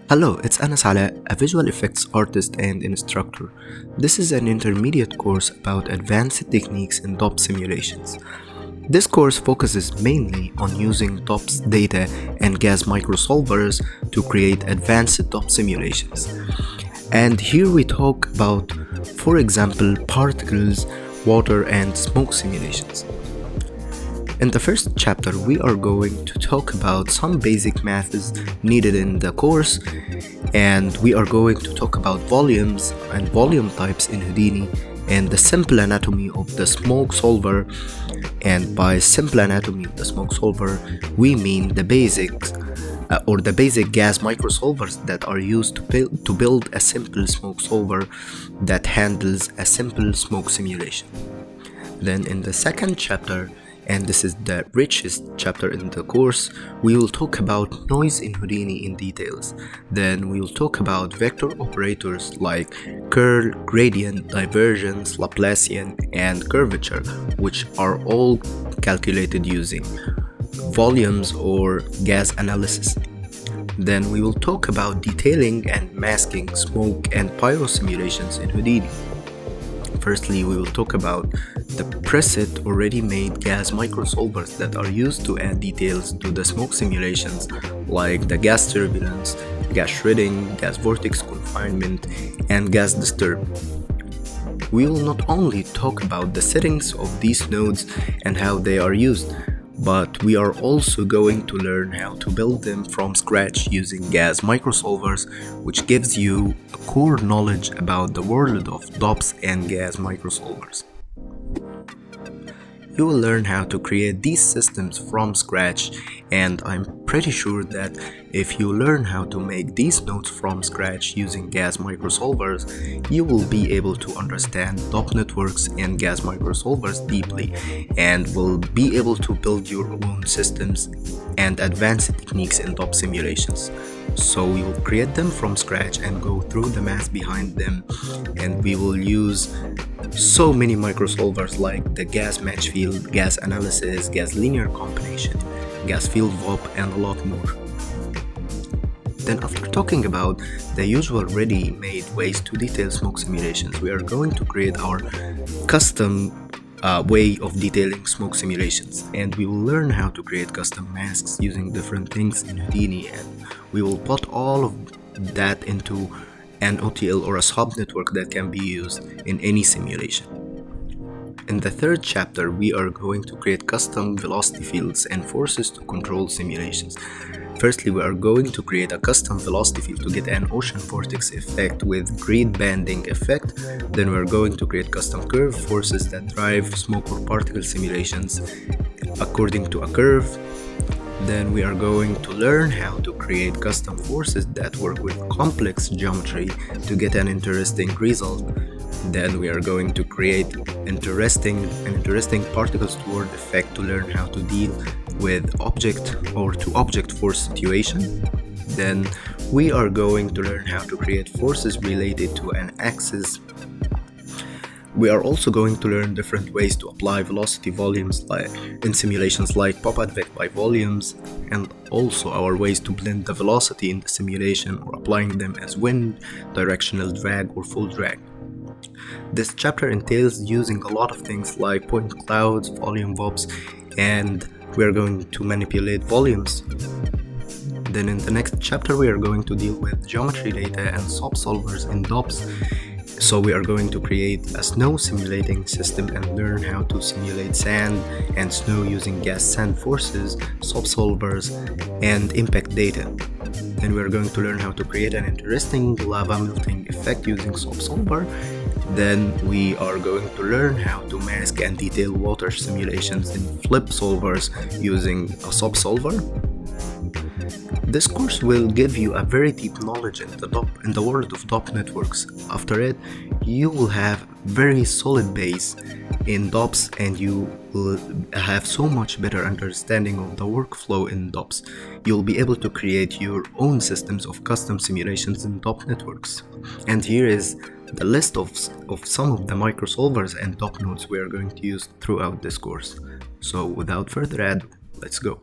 Hello, it's Anas Ala, a visual effects artist and instructor. This is an intermediate course about advanced techniques in DOP simulations. This course focuses mainly on using DOPs data and gas microsolvers to create advanced DOP simulations. And here we talk about, for example, particles, water, and smoke simulations. In the first chapter, we are going to talk about some basic methods needed in the course, and we are going to talk about volumes and volume types in Houdini and the simple anatomy of the smoke solver. And by simple anatomy of the smoke solver, we mean the basics or the basic gas microsolvers that are used to build a simple smoke solver that handles a simple smoke simulation. Then in the second chapter, and this is the richest chapter in the course, we will talk about noise in Houdini in details. Then we will talk about vector operators like curl, gradient, divergence, Laplacian, and curvature, which are all calculated using volumes or gas analysis. Then we will talk about detailing and masking smoke and pyro simulations in Houdini. Firstly, we will talk about the preset or ready-made gas microsolvers that are used to add details to the smoke simulations, like the gas turbulence, gas shredding, gas vortex confinement, and gas disturb. We will not only talk about the settings of these nodes and how they are used, but we are also going to learn how to build them from scratch using gas microsolvers, which gives you a core knowledge about the world of DOPs and gas microsolvers. You will learn how to create these systems from scratch, and I'm pretty sure that if you learn how to make these nodes from scratch using gas microsolvers, you will be able to understand DOP networks and gas microsolvers deeply and will be able to build your own systems and advanced techniques in DOP simulations. So we will create them from scratch and go through the math behind them, and we will use so many microsolvers like the gas match field, gas analysis, gas linear combination, gas field VOP, and a lot more. Then after talking about the usual ready-made ways to detail smoke simulations, we are going to create our custom way of detailing smoke simulations, and we will learn how to create custom masks using different things in Houdini, and we will put all of that into an OTL or a subnetwork that can be used in any simulation. In the third chapter, we are going to create custom velocity fields and forces to control simulations. Firstly, we are going to create a custom velocity field to get an ocean vortex effect with grid banding effect. Then we are going to create custom curve forces that drive smoke or particle simulations according to a curve. Then we are going to learn how to create custom forces that work with complex geometry to get an interesting result. Then we are going to create an interesting particle steward effect to learn how to deal with object or to object force situation. Then we are going to learn how to create forces related to an axis. We are also going to learn different ways to apply velocity volumes in simulations like pop-advect by volumes, and also our ways to blend the velocity in the simulation or applying them as wind, directional drag, or full drag. This chapter entails using a lot of things like point clouds, volume VOPs, and we are going to manipulate volumes. Then in the next chapter we are going to deal with geometry data and subsolvers in DOPs. So we are going to create a snow simulating system and learn how to simulate sand and snow using gas sand forces, subsolvers, and impact data. Then we are going to learn how to create an interesting lava melting effect using subsolver. Then we are going to learn how to mask and detail water simulations in flip solvers using a subsolver. This course will give you a very deep knowledge in the world of DOP networks. After it, you will have very solid base in DOPs, and you will have so much better understanding of the workflow in DOPs. You'll be able to create your own systems of custom simulations in DOP networks. And here is the list of some of the microsolvers and DOP nodes we are going to use throughout this course. So without further ado, let's go.